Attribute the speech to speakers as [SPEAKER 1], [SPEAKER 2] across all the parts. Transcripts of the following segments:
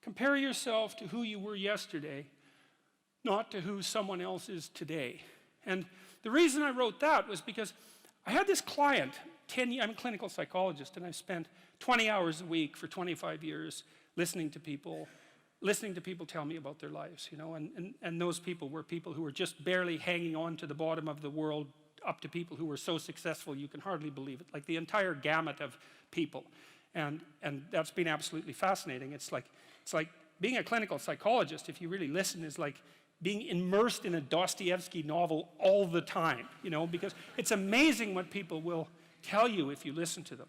[SPEAKER 1] Compare yourself to who you were yesterday, not to who someone else is today. And the reason I wrote that was because I had this client, I'm a clinical psychologist, and I've spent 20 hours a week for 25 years listening to people tell me about their lives, you know, and those people were people who were just barely hanging on to the bottom of the world, up to people who were so successful you can hardly believe it, like the entire gamut of people. And that's been absolutely fascinating. It's like being a clinical psychologist, if you really listen, is like being immersed in a Dostoevsky novel all the time, you know, because it's amazing what people will tell you if you listen to them.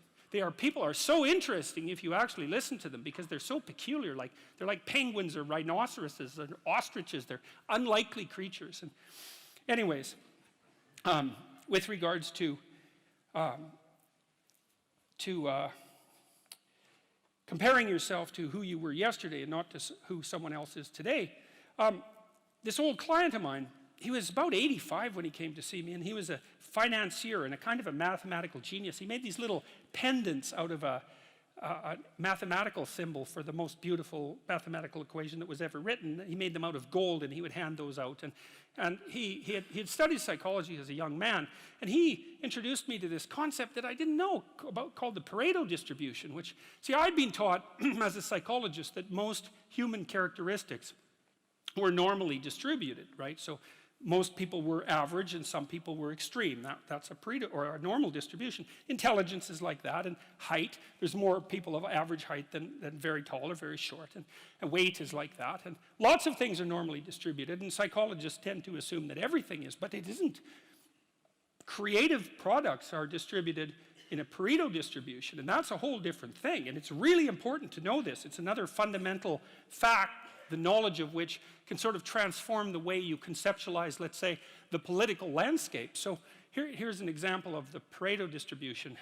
[SPEAKER 1] People are so interesting if you actually listen to them because they're so peculiar, like they're like penguins or rhinoceroses or ostriches. They're unlikely creatures. And anyways, with regards to comparing yourself to who you were yesterday and not to who someone else is today, this old client of mine, he was about 85 when he came to see me, and he was a financier and a kind of a mathematical genius. He made these little pendants out of a mathematical symbol for the most beautiful mathematical equation that was ever written. He made them out of gold, and he would hand those out. And he had studied psychology as a young man, and he introduced me to this concept that I didn't know about called the Pareto distribution, which, see, I'd been taught as a psychologist that most human characteristics were normally distributed, right? So most people were average and some people were extreme. That's a Pareto or a normal distribution. Intelligence is like that, and height, there's more people of average height than very tall or very short, and weight is like that, and lots of things are normally distributed, and psychologists tend to assume that everything is, but it isn't. Creative products are distributed in a Pareto distribution, and that's a whole different thing, and it's really important to know this. It's another fundamental fact, the knowledge of which can sort of transform the way you conceptualize, let's say, the political landscape. So here's an example of the Pareto distribution.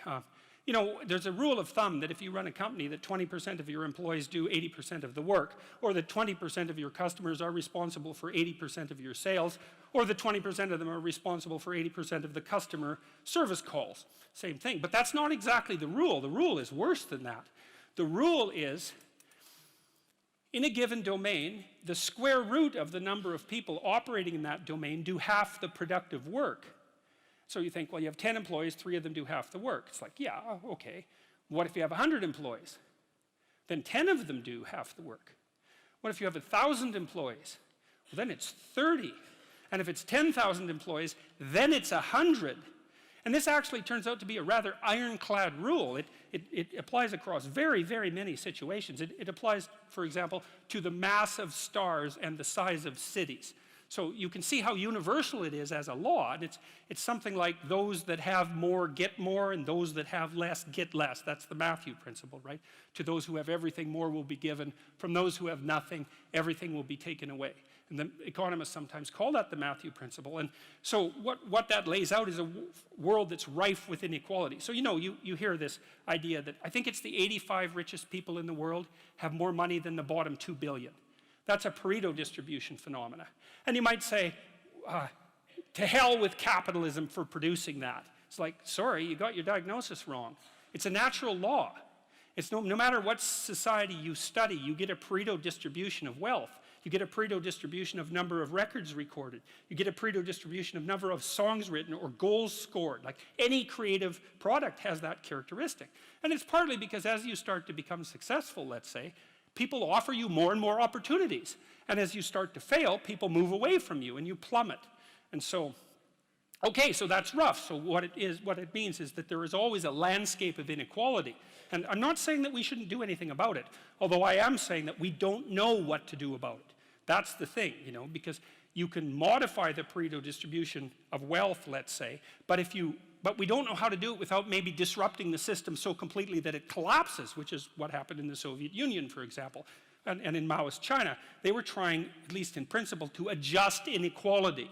[SPEAKER 1] You know, there's a rule of thumb that if you run a company that 20% of your employees do 80% of the work, or that 20% of your customers are responsible for 80% of your sales, or that 20% of them are responsible for 80% of the customer service calls. Same thing, but that's not exactly the rule. The rule is worse than that. The rule is, in a given domain, the square root of the number of people operating in that domain do half the productive work. So you think, well, you have 10 employees, 3 of them do half the work. It's like, yeah, okay. What if you have 100 employees? Then 10 of them do half the work. What if you have 1,000 employees? Well, then it's 30. And if it's 10,000 employees, then it's 100. And this actually turns out to be a rather ironclad rule. It applies across very, very many situations. It applies, for example, to the mass of stars and the size of cities. So you can see how universal it is as a law. And it's something like those that have more get more, and those that have less get less. That's the Matthew principle, right? To those who have everything, more will be given. From those who have nothing, everything will be taken away. And the economists sometimes call that the Matthew principle. And so what that lays out is a world that's rife with inequality. So you know, you hear this idea that I think it's the 85 richest people in the world have more money than the bottom 2 billion. That's a Pareto distribution phenomena. And you might say, to hell with capitalism for producing that. It's like, sorry, you got your diagnosis wrong. It's a natural law. It's no matter what society you study, you get a Pareto distribution of wealth. You get a Pareto distribution of number of records recorded. You get a Pareto distribution of number of songs written or goals scored. Like any creative product has that characteristic. And it's partly because as you start to become successful, let's say, people offer you more and more opportunities. And as you start to fail, people move away from you and you plummet. And so, okay, so that's rough. So what it means is that there is always a landscape of inequality. And I'm not saying that we shouldn't do anything about it, although I am saying that we don't know what to do about it. That's the thing, you know, because you can modify the Pareto distribution of wealth, let's say, but we don't know how to do it without maybe disrupting the system so completely that it collapses, which is what happened in the Soviet Union, for example, and in Maoist China. They were trying, at least in principle, to adjust inequality.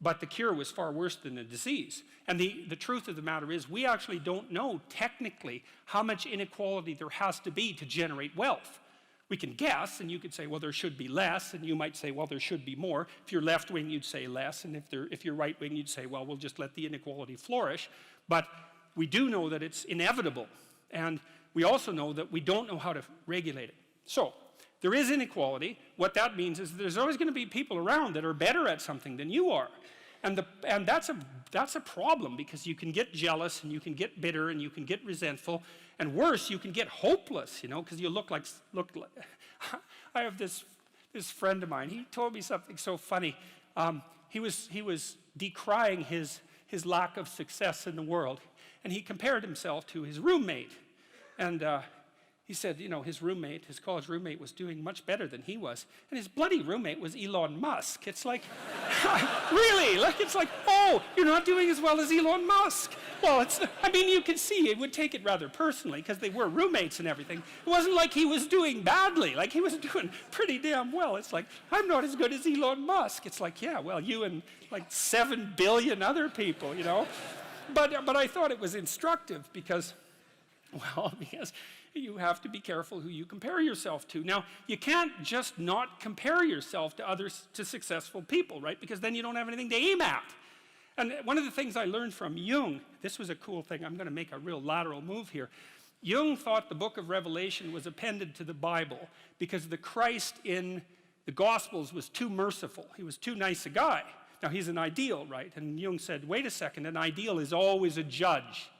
[SPEAKER 1] But the cure was far worse than the disease. And the truth of the matter is we actually don't know technically how much inequality there has to be to generate wealth. We can guess, and you could say, well, there should be less, and you might say, well, there should be more. If you're left-wing, you'd say less, and if you're right-wing, you'd say, well, we'll just let the inequality flourish. But we do know that it's inevitable, and we also know that we don't know how to regulate it. So there is inequality. What that means is there's always going to be people around that are better at something than you are. And that's a problem, because you can get jealous and you can get bitter and you can get resentful, and worse, you can get hopeless, you know, because you look like I have this friend of mine. He told me something so funny. He was decrying his lack of success in the world, and he compared himself to his roommate. And he said, you know, his college roommate was doing much better than he was. And his bloody roommate was Elon Musk. It's like, really? Like, it's like, oh, you're not doing as well as Elon Musk. Well, I mean, you can see it would take it rather personally, because they were roommates and everything. It wasn't like he was doing badly. Like, he was doing pretty damn well. It's like, I'm not as good as Elon Musk. It's like, yeah, well, you and like 7 billion other people, you know. But I thought it was instructive because you have to be careful who you compare yourself to. Now, you can't just not compare yourself to successful people, right? Because then you don't have anything to aim at. And one of the things I learned from Jung, this was a cool thing, I'm going to make a real lateral move here. Jung thought the book of Revelation was appended to the Bible because the Christ in the Gospels was too merciful. He was too nice a guy. Now, he's an ideal, right? And Jung said, wait a second, an ideal is always a judge.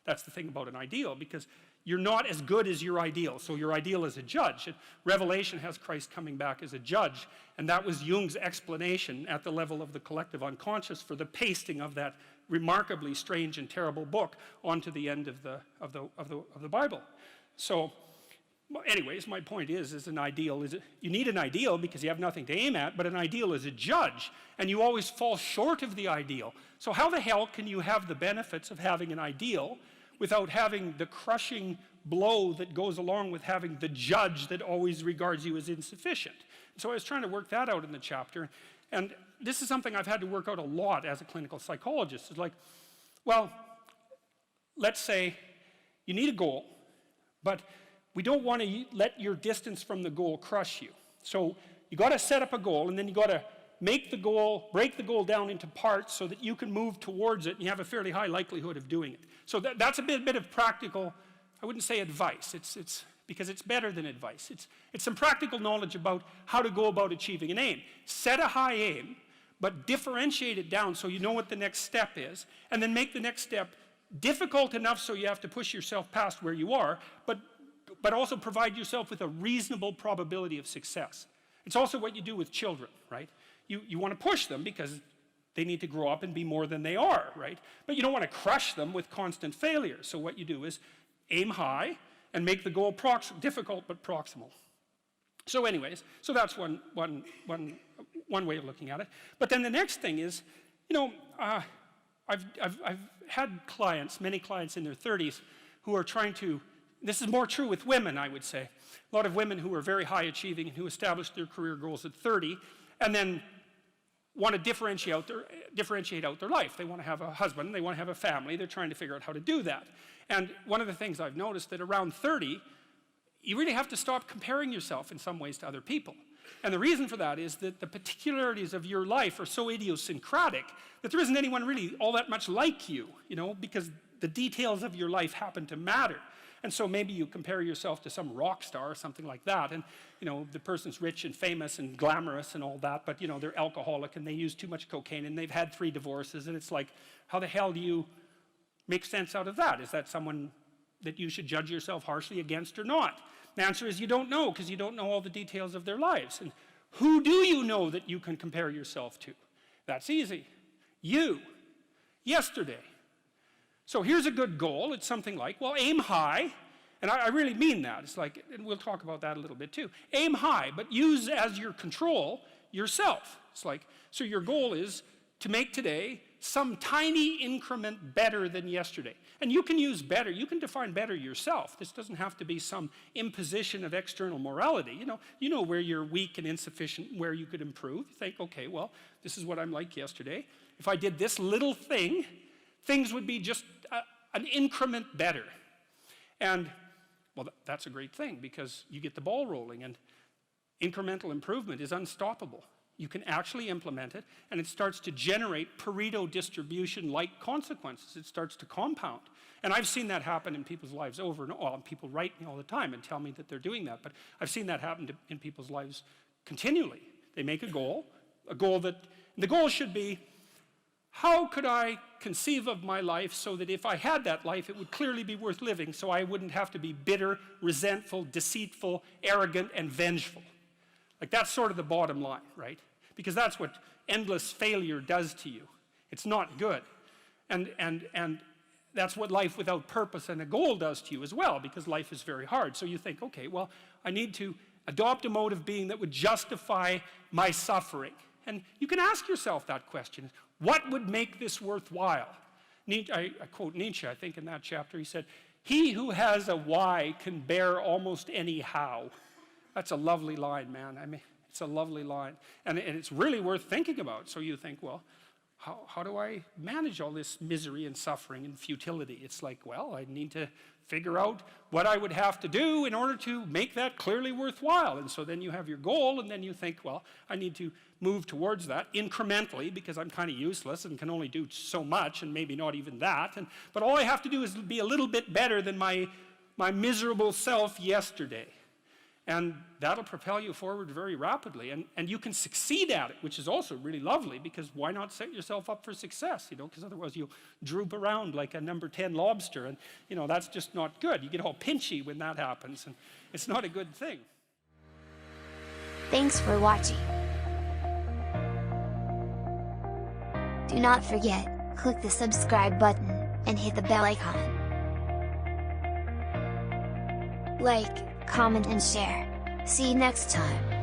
[SPEAKER 1] That's the thing about an ideal, because you're not as good as your ideal, so your ideal is a judge. And Revelation has Christ coming back as a judge, and that was Jung's explanation at the level of the collective unconscious for the pasting of that remarkably strange and terrible book onto the end of the Bible. So, anyways, my point is an ideal you need an ideal because you have nothing to aim at, but an ideal is a judge, and you always fall short of the ideal. So how the hell can you have the benefits of having an ideal without having the crushing blow that goes along with having the judge that always regards you as insufficient? So I was trying to work that out in the chapter, and this is something I've had to work out a lot as a clinical psychologist. It's like, well, let's say you need a goal, but we don't want to let your distance from the goal crush you. So you got to set up a goal, and then you got to break the goal down into parts so that you can move towards it, and you have a fairly high likelihood of doing it. So that's a bit of practical, I wouldn't say advice, it's because it's better than advice. It's some practical knowledge about how to go about achieving an aim. Set a high aim, but differentiate it down so you know what the next step is, and then make the next step difficult enough so you have to push yourself past where you are, but also provide yourself with a reasonable probability of success. It's also what you do with children, right? You want to push them because they need to grow up and be more than they are, right? But you don't want to crush them with constant failure. So what you do is aim high and make the goal difficult but proximal. So anyways, so that's one way of looking at it. But then the next thing is, you know, I've had many clients in their 30s who are trying to, this is more true with women, I would say. A lot of women who are very high achieving and who established their career goals at 30 and then want to differentiate out their life. They want to have a husband, they want to have a family, they're trying to figure out how to do that. And one of the things I've noticed that around 30, you really have to stop comparing yourself in some ways to other people. And the reason for that is that the particularities of your life are so idiosyncratic that there isn't anyone really all that much like you, you know, because the details of your life happen to matter. And so maybe you compare yourself to some rock star or something like that, and you know, the person's rich and famous and glamorous and all that, but you know, they're alcoholic and they use too much cocaine and they've had 3 divorces, and it's like, how the hell do you make sense out of that? Is that someone that you should judge yourself harshly against or not? The answer is you don't know, because you don't know all the details of their lives. And who do you know that you can compare yourself to? That's easy. You. Yesterday. So here's a good goal. It's something like, well, aim high. And I really mean that. It's like, and we'll talk about that a little bit too. Aim high, but use as your control yourself. It's like, so your goal is to make today some tiny increment better than yesterday. And you can use better, you can define better yourself. This doesn't have to be some imposition of external morality. You know where you're weak and insufficient, where you could improve. You think, okay, well, this is what I'm like yesterday. If I did this little thing, things would be just an increment better. And, well, that's a great thing because you get the ball rolling, and incremental improvement is unstoppable. You can actually implement it, and it starts to generate Pareto distribution-like consequences. It starts to compound. And I've seen that happen in people's lives over and over. Well, people write me all the time and tell me that they're doing that, but I've seen that happen in people's lives continually. They make a goal that, the goal should be, how could I conceive of my life so that if I had that life, it would clearly be worth living, so I wouldn't have to be bitter, resentful, deceitful, arrogant, and vengeful. Like, that's sort of the bottom line, right? Because that's what endless failure does to you. It's not good. And that's what life without purpose and a goal does to you as well, because life is very hard. So you think, okay, well, I need to adopt a mode of being that would justify my suffering. And you can ask yourself that question. What would make this worthwhile? I quote Nietzsche, I think, in that chapter. He said, "He who has a why can bear almost any how." That's a lovely line, man. I mean, it's a lovely line. And it's really worth thinking about. So you think, well, how do I manage all this misery and suffering and futility? It's like, well, I need to figure out what I would have to do in order to make that clearly worthwhile. And so then you have your goal, and then you think, well, I need to move towards that incrementally because I'm kind of useless and can only do so much, and maybe not even that. But all I have to do is be a little bit better than my miserable self yesterday. And that'll propel you forward very rapidly. And you can succeed at it, which is also really lovely, because why not set yourself up for success, you know, because otherwise you'll droop around like a number 10 lobster, and, you know, that's just not good. You get all pinchy when that happens, and it's not a good thing.
[SPEAKER 2] Thanks for watching. Do not forget, click the subscribe button, and hit the bell icon. Like, comment and share. See you next time.